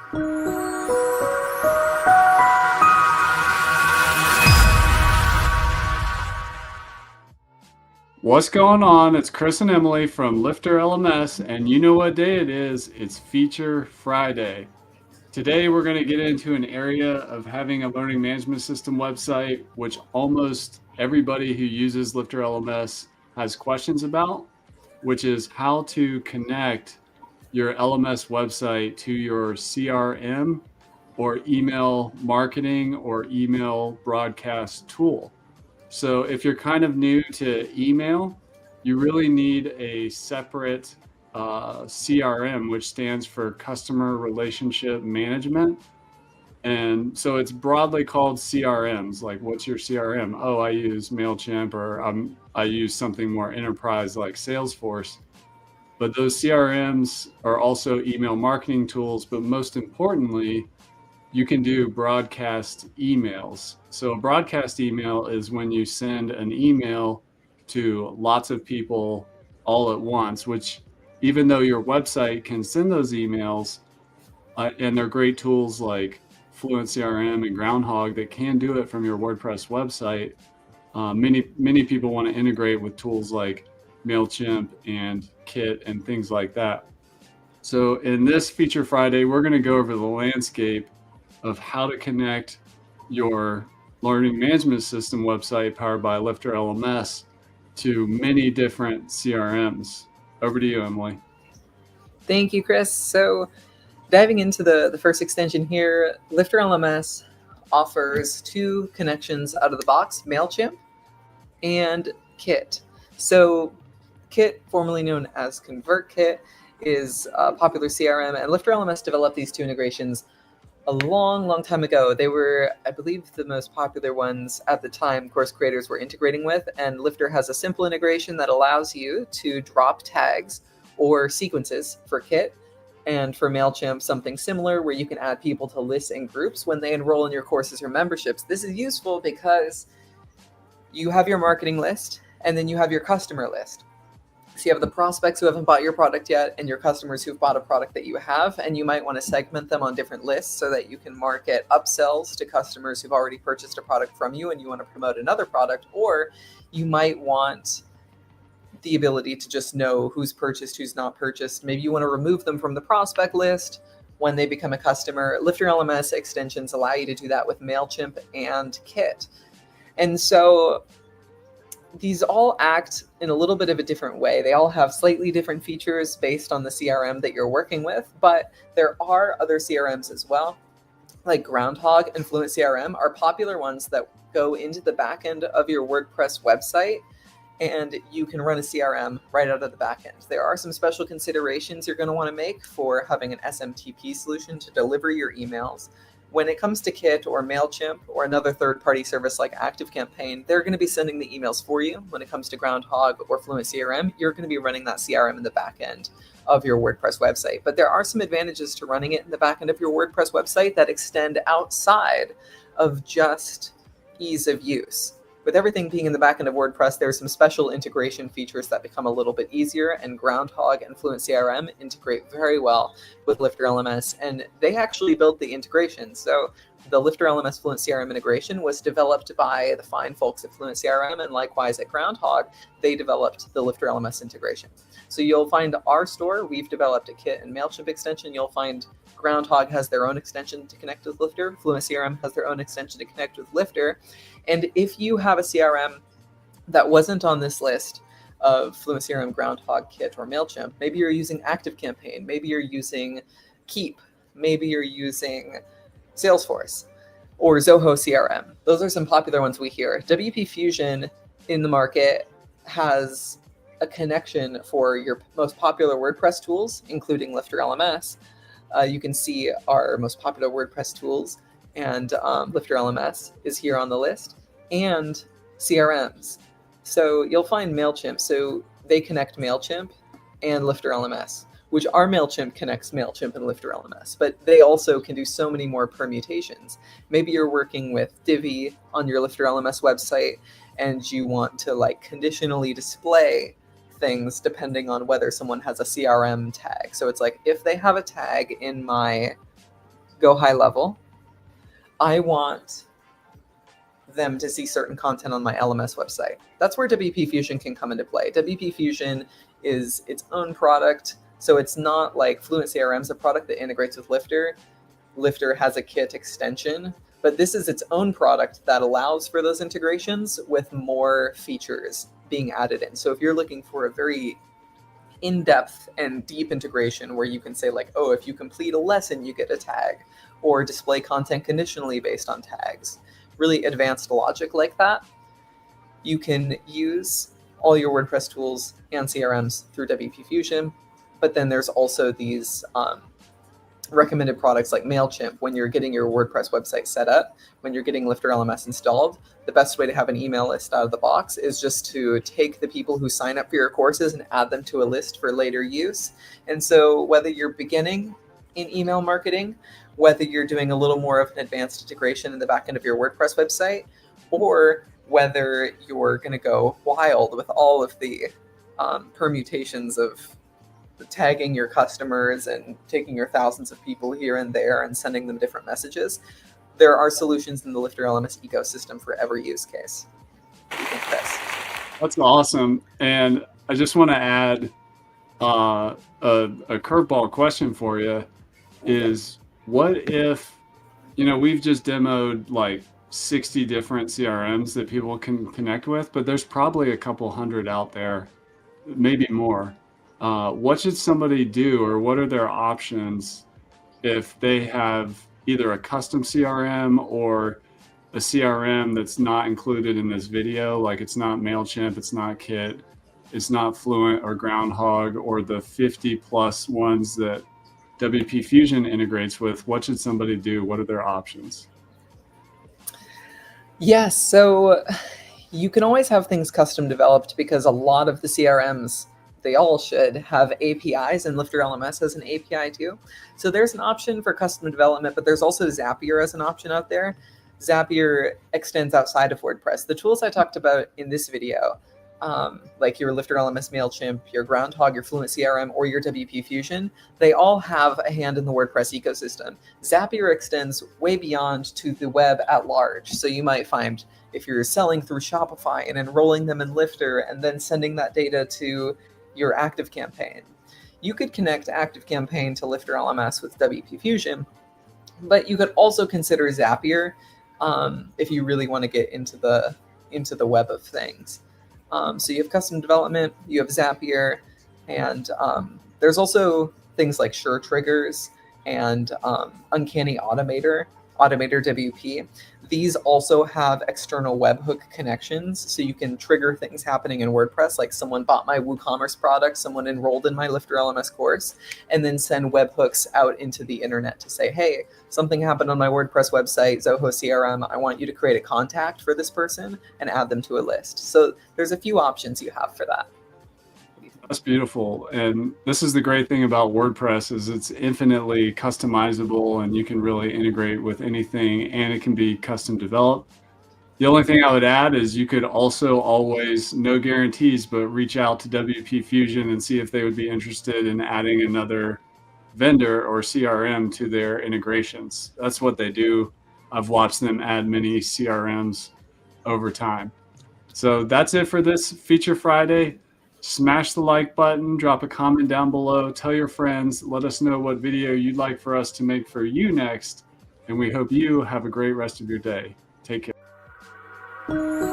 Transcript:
What's going on? It's Chris and Emily from LifterLMS, and you know what day it is. It's Feature Friday. Today, we're going to get into an area of having a learning management system website, which almost everybody who uses LifterLMS has questions about, which is how to connect your LMS website to your CRM or email marketing or email broadcast tool. So if you're kind of new to email, you really need a separate CRM, which stands for Customer Relationship Management. And so it's broadly called CRMs. Like, what's your CRM? Oh, I use MailChimp, or I use something more enterprise like Salesforce. But those CRMs are also email marketing tools, but most importantly, you can do broadcast emails. So a broadcast email is when you send an email to lots of people all at once, which even though your website can send those emails, and they're great tools like Fluent CRM and Groundhog that can do it from your WordPress website, many people want to integrate with tools like MailChimp and Kit and things like that. So in this Feature Friday, we're going to go over the landscape of how to connect your learning management system website powered by LifterLMS to many different CRMs. Over to you, Emily. Thank you, Chris. So diving into the first extension here, LifterLMS offers two connections out of the box, MailChimp and Kit. So Kit, formerly known as ConvertKit, is a popular CRM, and LifterLMS developed these two integrations a long time ago. They were, I believe, the most popular ones at the time course creators were integrating with, and Lifter has a simple integration that allows you to drop tags or sequences for Kit, and for MailChimp, something similar where you can add people to lists and groups when they enroll in your courses or memberships. This is useful because you have your marketing list, and then you have your customer list. So you have the prospects who haven't bought your product yet and your customers who've bought a product that you have, and you might want to segment them on different lists so that you can market upsells to customers who've already purchased a product from you and you want to promote another product, or you might want the ability to just know who's purchased, who's not purchased. Maybe you want to remove them from the prospect list when they become a customer. LifterLMS extensions allow you to do that with MailChimp and Kit. And so these all act in a little bit of a different way. They all have slightly different features based on the CRM that you're working with, but there are other CRMs as well, like Groundhog and Fluent CRM are popular ones that go into the back end of your WordPress website, and you can run a CRM right out of the back end. There are some special considerations you're going to want to make for having an SMTP solution to deliver your emails. When it comes to Kit or MailChimp or another third-party service like ActiveCampaign, they're going to be sending the emails for you. When it comes to Groundhog or Fluent CRM, you're going to be running that CRM in the back end of your WordPress website. But there are some advantages to running it in the back end of your WordPress website that extend outside of just ease of use. With everything being in the back end of WordPress, there's some special integration features that become a little bit easier, and Groundhog and Fluent CRM integrate very well with LifterLMS, and they actually built the integration. So the LifterLMS Fluent CRM integration was developed by the fine folks at Fluent CRM, and likewise at Groundhog, they developed the LifterLMS integration. So you'll find our store, we've developed a Kit and MailChimp extension. You'll find Groundhog has their own extension to connect with Lifter. Fluent CRM has their own extension to connect with Lifter. And if you have a CRM that wasn't on this list of Fluent CRM, Groundhog, Kit, or MailChimp, maybe you're using ActiveCampaign, maybe you're using Keep, maybe you're using Salesforce, or Zoho CRM. Those are some popular ones we hear. WP Fusion in the market has a connection for your most popular WordPress tools, including LifterLMS. You can see our most popular WordPress tools, and LifterLMS is here on the list, and CRMs. So you'll find MailChimp. So they connect MailChimp and LifterLMS, which our MailChimp connects MailChimp and LifterLMS, but they also can do so many more permutations. Maybe you're working with Divi on your LifterLMS website, and you want to like conditionally display things depending on whether someone has a CRM tag. So it's like, if they have a tag in my go high level. I want them to see certain content on my LMS website. That's where WP Fusion can come into play. WP Fusion is its own product, so it's not like Fluent CRM is a product that integrates with Lifter. Lifter has a Kit extension, but this is its own product that allows for those integrations with more features being added in. So if you're looking for a very in-depth and deep integration where you can say like, oh, if you complete a lesson, you get a tag, or display content conditionally based on tags, really advanced logic like that, you can use all your WordPress tools and CRMs through WP Fusion. But then there's also these recommended products like MailChimp. When you're getting your WordPress website set up, when you're getting LifterLMS installed, the best way to have an email list out of the box is just to take the people who sign up for your courses and add them to a list for later use. And so whether you're beginning in email marketing, whether you're doing a little more of an advanced integration in the back end of your WordPress website, or whether you're going to go wild with all of the permutations of tagging your customers and taking your thousands of people here and there and sending them different messages, there are solutions in the LifterLMS ecosystem for every use case. What do you think, Chris? That's awesome. And I just want to add a curveball question for you is, what if, we've just demoed like 60 different CRMs that people can connect with, but there's probably a couple hundred out there, maybe more. What should somebody do, or what are their options if they have either a custom CRM or a CRM that's not included in this video? Like it's not MailChimp, it's not Kit, it's not Fluent or Groundhog or the 50 plus ones that WP Fusion integrates with. What should somebody do? What are their options? Yes, so you can always have things custom developed because a lot of the CRMs, they all should have APIs, and LifterLMS has an API too. So there's an option for custom development, but there's also Zapier as an option out there. Zapier extends outside of WordPress. The tools I talked about in this video, like your LifterLMS, MailChimp, your Groundhog, your Fluent CRM, or your WP Fusion, they all have a hand in the WordPress ecosystem. Zapier extends way beyond to the web at large. So you might find if you're selling through Shopify and enrolling them in Lifter and then sending that data to your ActiveCampaign, you could connect ActiveCampaign to LifterLMS with WP Fusion, but you could also consider Zapier if you really want to get into the web of things. So you have custom development, you have Zapier, and there's also things like Sure Triggers and Uncanny Automator WP. These also have external webhook connections, so you can trigger things happening in WordPress, like someone bought my WooCommerce product, someone enrolled in my LifterLMS course, and then send webhooks out into the internet to say, hey, something happened on my WordPress website, Zoho CRM, I want you to create a contact for this person and add them to a list. So there's a few options you have for that. That's beautiful. And this is the great thing about WordPress is it's infinitely customizable and you can really integrate with anything, and it can be custom developed. The only thing I would add is you could also always, no guarantees, but reach out to WP Fusion and see if they would be interested in adding another vendor or CRM to their integrations. That's what they do. I've watched them add many CRMs over time. So that's it for this Feature Friday. Smash the like button, drop a comment down below, tell your friends, let us know what video you'd like for us to make for you next, and we hope you have a great rest of your day. Take care.